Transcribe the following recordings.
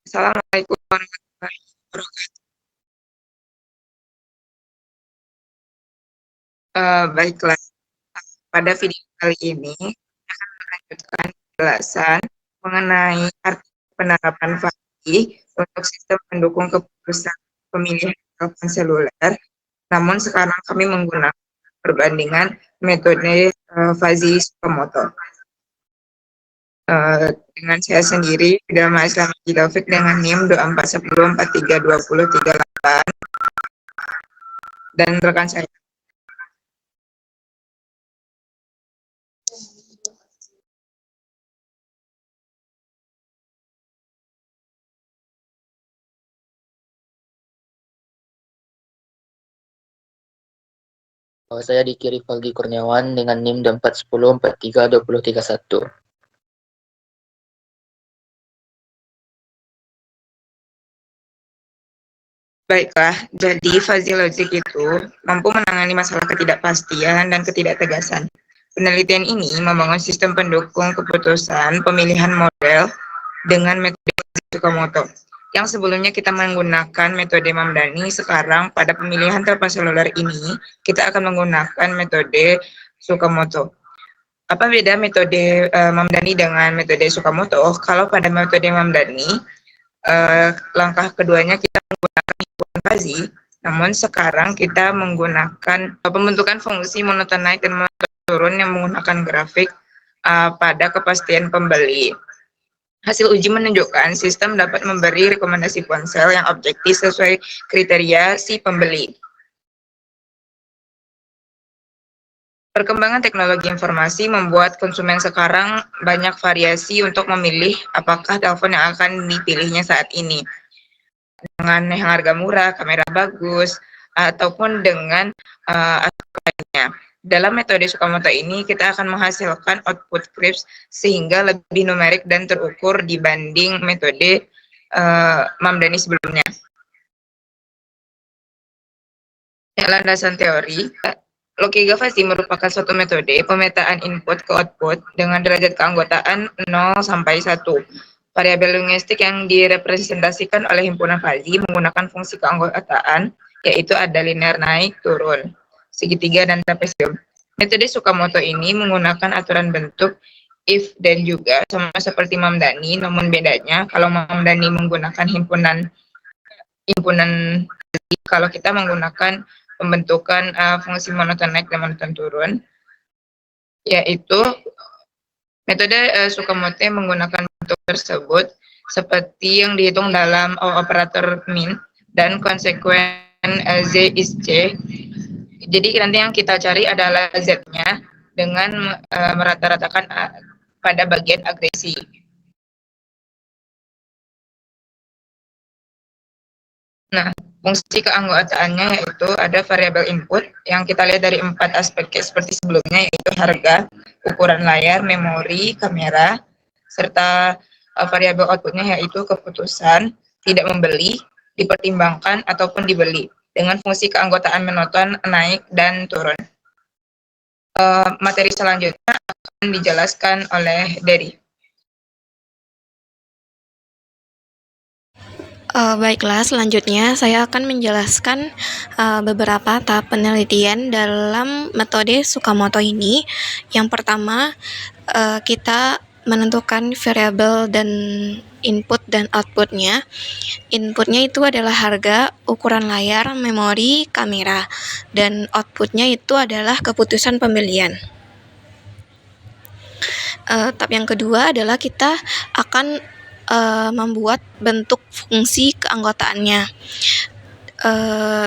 Assalamualaikum warahmatullahi wabarakatuh. Baiklah, pada video kali ini akan melanjutkan penjelasan mengenai arti penerapan FASI untuk sistem pendukung keputusan pemilihan telepon seluler. Namun sekarang kami menggunakan perbandingan metode FASI Tsukamoto. Dengan saya sendiri, Bidama Islam Taufik dengan NIM 2410432038 dan rekan saya. Saya Diki Rivaldi Kurniawan dengan NIM 2410432031. Baiklah, jadi fuzzy logic itu mampu menangani masalah ketidakpastian dan ketidaktegasan. Penelitian ini membangun sistem pendukung keputusan pemilihan model dengan metode Tsukamoto. Yang sebelumnya kita menggunakan metode Mamdani, sekarang pada pemilihan telepon seluler ini kita akan menggunakan metode Tsukamoto. Apa beda metode Mamdani dengan metode Tsukamoto? Kalau pada metode Mamdani, langkah keduanya kita menggunakan FASI, namun sekarang kita menggunakan pembentukan fungsi monoton naik dan monoton turun yang menggunakan grafik pada kepastian pembeli. Hasil uji menunjukkan sistem dapat memberi rekomendasi ponsel yang objektif sesuai kriteria si pembeli. Perkembangan teknologi informasi membuat konsumen sekarang banyak variasi untuk memilih apakah telepon yang akan dipilihnya saat ini. Dengan harga murah, kamera bagus, ataupun dengan lainnya. Dalam metode Tsukamoto ini, kita akan menghasilkan output crisp sehingga lebih numerik dan terukur dibanding metode Mamdani sebelumnya. Landasan teori, logika FASI merupakan suatu metode pemetaan input ke output dengan derajat keanggotaan 0 sampai 1. Variabel linguistik yang direpresentasikan oleh himpunan FASI menggunakan fungsi keanggotaan, yaitu ada linear naik, turun, segitiga, dan trapesium. Metode Tsukamoto ini menggunakan aturan bentuk if dan juga sama seperti Mamdani, namun bedanya kalau Mamdani menggunakan himpunan kalau kita menggunakan pembentukan fungsi monoton naik dan monoton turun, yaitu metode Tsukamoto menggunakan bentuk tersebut seperti yang dihitung dalam operator min dan konsekuen Z is C. Jadi nanti yang kita cari adalah Z-nya dengan merata-ratakan pada bagian agresi. Nah, fungsi keanggotaannya yaitu ada variabel input yang kita lihat dari 4 aspek seperti sebelumnya, yaitu harga, ukuran layar, memori, kamera, serta variabel outputnya yaitu keputusan, tidak membeli, dipertimbangkan, ataupun dibeli, dengan fungsi keanggotaan monoton naik dan turun. Materi selanjutnya akan dijelaskan oleh Dery. Baiklah, selanjutnya saya akan menjelaskan beberapa tahap penelitian dalam metode Tsukamoto ini. Yang pertama, kita menentukan variabel dan input dan outputnya. Inputnya itu adalah harga, ukuran layar, memori, kamera, dan outputnya itu adalah keputusan pembelian. Tahap yang kedua adalah kita akan membuat bentuk fungsi keanggotaannya.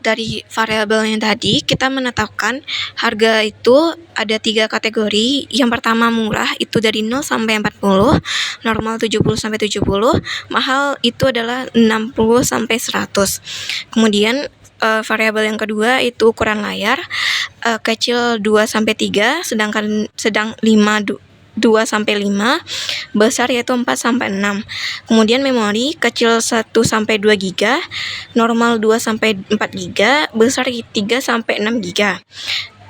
Dari variabel yang tadi kita menetapkan harga itu ada 3 kategori. Yang pertama murah itu dari 0 sampai 40, normal 70 sampai 70, mahal itu adalah 60 sampai 100. Kemudian variabel yang kedua itu ukuran layar, kecil 2 sampai 3, sedang 5 2 sampai 5, besar yaitu 4 sampai 6. Kemudian memori kecil 1 sampai 2 GB, normal 2 sampai 4 GB, besar 3 sampai 6 GB.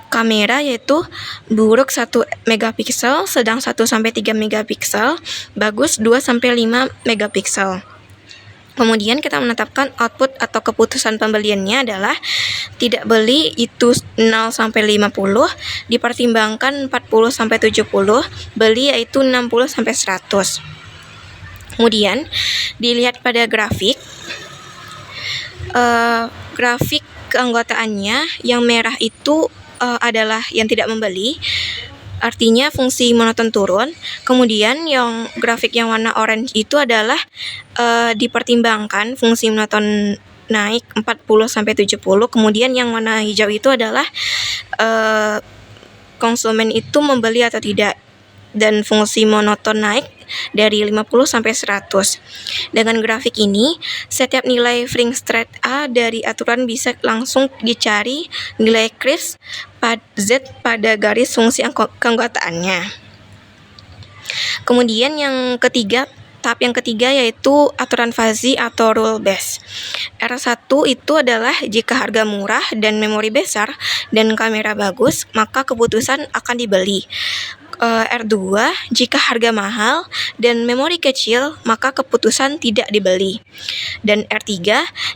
Kamera yaitu buruk 1 megapiksel, sedang 1 sampai 3 megapiksel, bagus 2 sampai 5 megapiksel. Kemudian kita menetapkan output atau keputusan pembeliannya adalah tidak beli itu 0 sampai 50, dipertimbangkan 40 sampai 70, beli yaitu 60 sampai 100. Kemudian dilihat pada grafik. Grafik keanggotaannya yang merah itu adalah yang tidak membeli, artinya fungsi monoton turun. Kemudian yang grafik yang warna orange itu adalah dipertimbangkan fungsi monoton naik 40 sampai 70. Kemudian yang warna hijau itu adalah konsumen itu membeli atau tidak, dan fungsi monoton naik dari 50 sampai 100. Dengan grafik ini, setiap nilai Fring Straight A dari aturan bisa langsung dicari nilai Krebs Z pada garis fungsi keanggotaannya. Kemudian tahap yang ketiga yaitu aturan fuzzy atau rule base. R1 itu adalah jika harga murah dan memori besar dan kamera bagus, maka keputusan akan dibeli. R2, jika harga mahal dan memori kecil, maka keputusan tidak dibeli. Dan R3,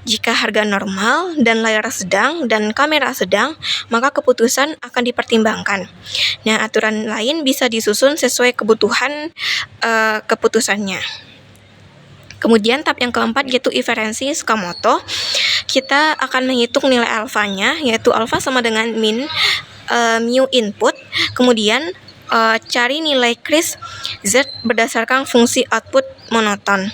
jika harga normal dan layar sedang dan kamera sedang, maka keputusan akan dipertimbangkan. Nah, aturan lain bisa disusun sesuai kebutuhan keputusannya. Kemudian tahap yang keempat yaitu inferensi Tsukamoto. Kita akan menghitung nilai alfanya, yaitu alfa sama dengan min mu input. Kemudian cari nilai Krebs Z berdasarkan fungsi output monoton.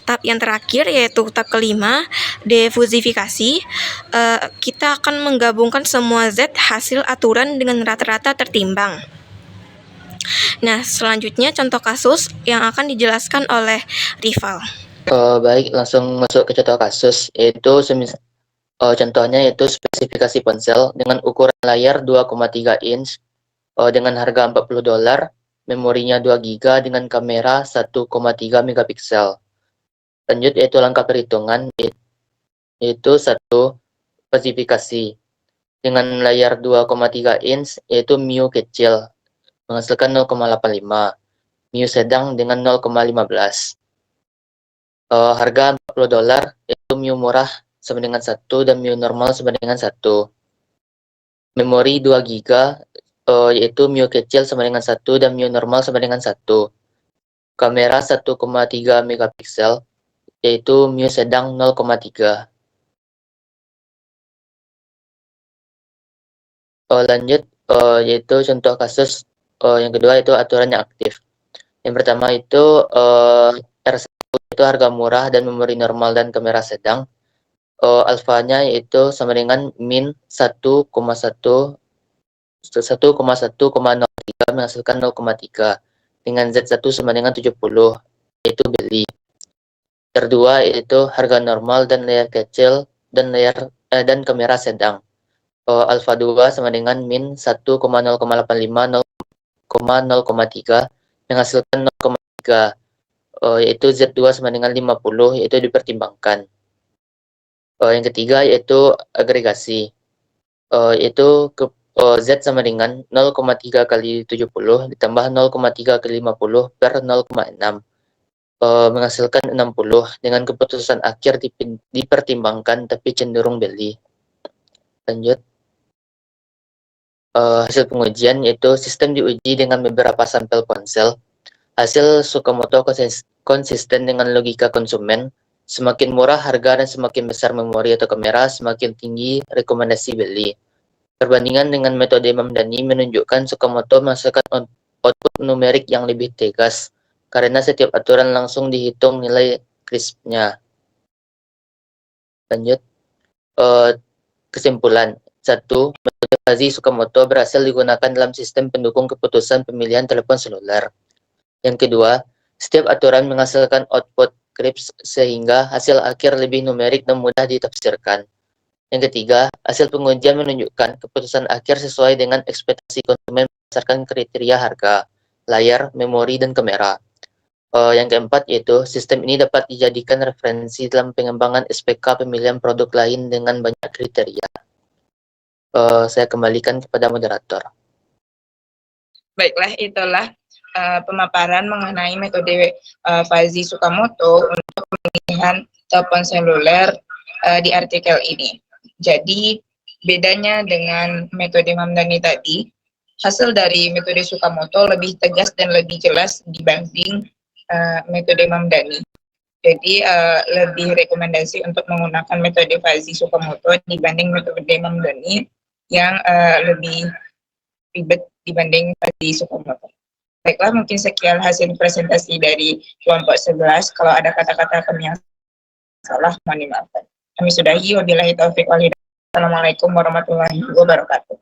Tahap yang terakhir yaitu tahap kelima, defusifikasi. Kita akan menggabungkan semua Z hasil aturan dengan rata-rata tertimbang. Nah, selanjutnya contoh kasus yang akan dijelaskan oleh Rival. Baik, langsung masuk ke contoh kasus, yaitu contohnya yaitu spesifikasi ponsel dengan ukuran layar 2,3 inch dengan harga $40, memorinya 2 GB dengan kamera 1,3 megapiksel. Lanjut yaitu langkah perhitungan, yaitu 1. Spesifikasi dengan layar 2,3 inch yaitu mu kecil menghasilkan 0,85, mu sedang dengan 0,15. Harga $40 yaitu mu murah sama dengan 1 dan mu normal sama dengan 1. Memori 2 GB yaitu mu kecil sama dengan 1 dan mu normal sama dengan 1. Kamera 1,3 megapiksel yaitu mu sedang 0,3. Lanjut yaitu contoh kasus yang kedua yaitu aturan yang aktif. Yang pertama itu R1 itu harga murah dan memori normal dan kamera sedang. Alfanya yaitu sama dengan min 1,1,03 menghasilkan 0,3 dengan Z1 sama dengan 70 yaitu beli. R2 yaitu harga normal dan layar kecil dan kamera sedang. Alfa 2 sama dengan min 1,085 0,3 menghasilkan 0,3 yaitu Z2 sama dengan 50 yaitu dipertimbangkan. Yang ketiga yaitu agregasi, yaitu Z sama dengan 0,3 kali 70 ditambah 0,3 kali 50 per 0,6 menghasilkan 60 dengan keputusan akhir dipertimbangkan tapi cenderung beli. Lanjut. Hasil pengujian yaitu sistem diuji dengan beberapa sampel ponsel. Hasil Tsukamoto konsisten dengan logika konsumen. Semakin murah harga dan semakin besar memori atau kamera, semakin tinggi rekomendasi beli. Perbandingan dengan metode Mamdani menunjukkan Tsukamoto menghasilkan output numerik yang lebih tegas karena setiap aturan langsung dihitung nilai Krebs-nya. Lanjut. Kesimpulan. 1. Metode fuzzy Tsukamoto berhasil digunakan dalam sistem pendukung keputusan pemilihan telepon seluler. Yang kedua, setiap aturan menghasilkan output Krebs sehingga hasil akhir lebih numerik dan mudah ditafsirkan. Yang ketiga, hasil pengujian menunjukkan keputusan akhir sesuai dengan ekspektasi konsumen berdasarkan kriteria harga. layar, memori, dan kamera. Yang keempat yaitu sistem ini dapat dijadikan referensi dalam pengembangan SPK pemilihan produk lain dengan banyak kriteria. Saya kembalikan kepada moderator. Baiklah, itulah pemaparan mengenai metode Fazly Sukamoto untuk pemilihan telepon seluler di artikel ini. Jadi, bedanya dengan metode Mamdani tadi, hasil dari metode Sukamoto lebih tegas dan lebih jelas dibanding metode Mamdani. Jadi, lebih rekomendasi untuk menggunakan metode Fazly Sukamoto dibanding metode Mamdani yang lebih ribet dibanding Fazly Sukamoto. Baiklah, mungkin sekian hasil presentasi dari kelompok 11. Kalau ada kata-kata kami yang salah, mohon dimaafkan. Kami sudahi, wabillahi taufiq wal hidayah. Assalamualaikum warahmatullahi wabarakatuh.